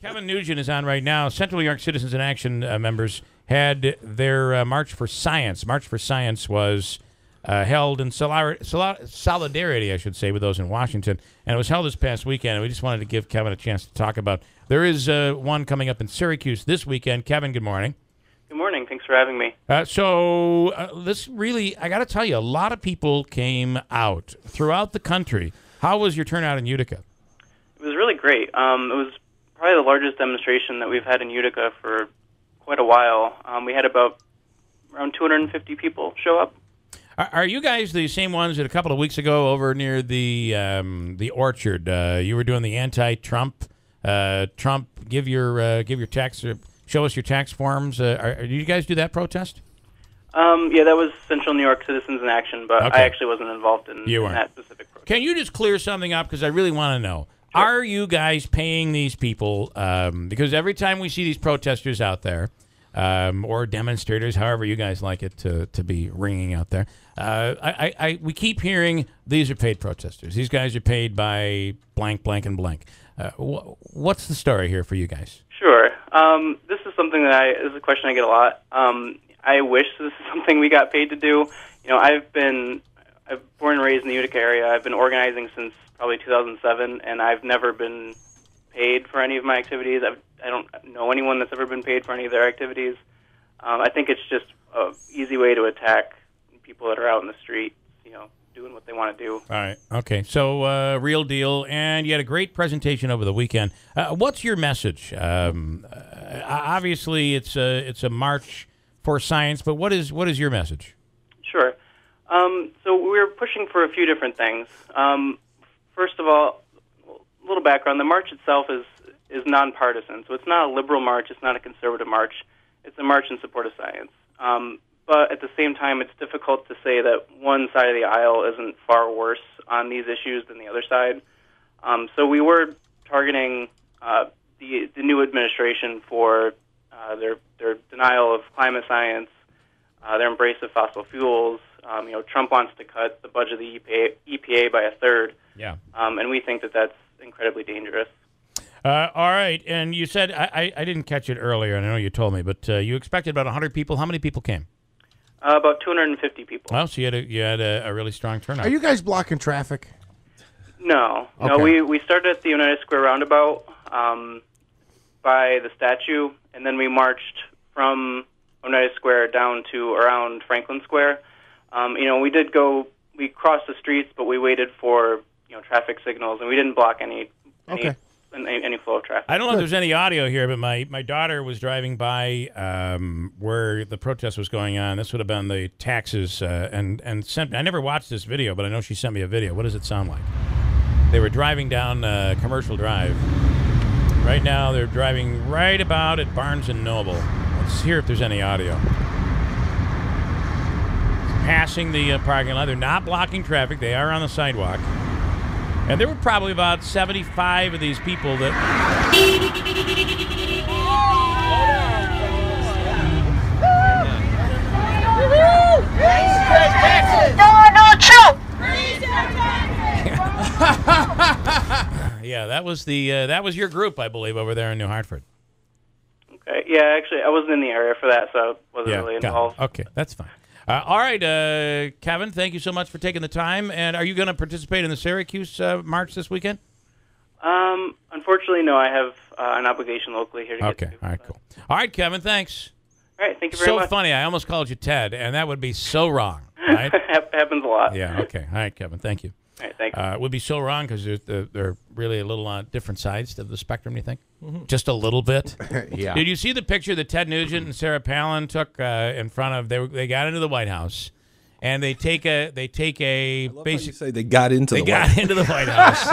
Kevin Nugent is on right now. Central New York Citizens in Action members had their March for Science. March for Science was held in solidarity, I should say, with those in Washington. And it was held this past weekend. And we just wanted to give Kevin a chance to talk about. There is one coming up in Syracuse this weekend. Kevin, good morning. Good morning. Thanks for having me. This really, I got to tell you, a lot of people came out throughout the country. How was your turnout in Utica? It was really great. It was probably the largest demonstration that we've had in Utica for quite a while. We had about around 250 people show up. Are you guys the same ones that a couple of weeks ago over near the Orchard? You were doing the anti-Trump, give your tax, show us your tax forms. Do you guys do that protest? Yeah, that was Central New York Citizens in Action, but okay. I actually wasn't involved in that specific protest. Can you just clear something up, because I really want to know? Sure. Are you guys paying these people? Because every time we see these protesters out there, or demonstrators, however you guys like it to be ringing out there, we keep hearing these are paid protesters. These guys are paid by blank, blank, and blank. What's the story here for you guys? Sure. This is something this is a question I get a lot. I wish this is something we got paid to do. You know, I've born and raised in the Utica area. I've been organizing since probably 2007, and I've never been paid for any of my activities. I don't know anyone that's ever been paid for any of their activities. I think it's just an easy way to attack people that are out in the street, you know, doing what they want to do. All right. Okay. So, real deal. And you had a great presentation over the weekend. What's your message? Obviously, it's a march for science, but what is your message? Sure. So we're pushing for a few different things. First of all, a little background. The march itself is nonpartisan, so it's not a liberal march. It's not a conservative march. It's a march in support of science. But at the same time, it's difficult to say that one side of the aisle isn't far worse on these issues than the other side. So we were targeting the new administration for their denial of climate science, their embrace of fossil fuels. You know, Trump wants to cut the budget of the EPA by a third. Yeah. And we think that that's incredibly dangerous. All right. And you said, I didn't catch it earlier, and I know you told me, but you expected about 100 people. How many people came? About 250 people. Well, so you had a really strong turnout. Are you guys blocking traffic? No. Okay. No, we started at the United Square roundabout by the statue, and then we marched from United Square down to around Franklin Square. You know, we crossed the streets, but we waited for, you know, traffic signals, and we didn't block any flow of traffic. I don't know if there's any audio here, but my daughter was driving by where the protest was going on. This would have been the taxes, and sent. I never watched this video, but I know she sent me a video. What does it sound like? They were driving down Commercial Drive. Right now, they're driving right about at Barnes & Noble. Let's hear if there's any audio. Passing the parking lot. They're not blocking traffic. They are on the sidewalk. And there were probably about 75 of these people that... Yeah, that was your group, I believe, over there in New Hartford. Okay. Yeah, actually, I wasn't in the area for that, so I wasn't really involved. Okay, that's fine. All right, Kevin, thank you so much for taking the time. And are you going to participate in the Syracuse March this weekend? Unfortunately, no. I have an obligation locally here to get to. Okay, all right, cool. All right, Kevin, thanks. All right, thank you very much. So funny, I almost called you Ted, and that would be so wrong, right? Happens a lot. Yeah, okay. All right, Kevin, thank you. All right, thanks. It would be so wrong because they're really a little on different sides of the spectrum, do you think? Mm-hmm. Just a little bit? Yeah. Did you see the picture that Ted Nugent and Sarah Palin took in front of, they got into the White House, and they take a basic. Say they got into the White House.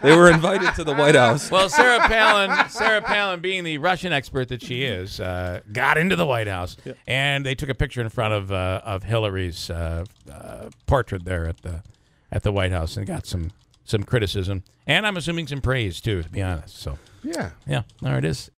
they were invited to the White House. Well, Sarah Palin, being the Russian expert that she is, got into the White House, and they took a picture in front of Hillary's portrait there at the White House, and got some criticism, and I'm assuming some praise too, to be honest. So yeah, there it is.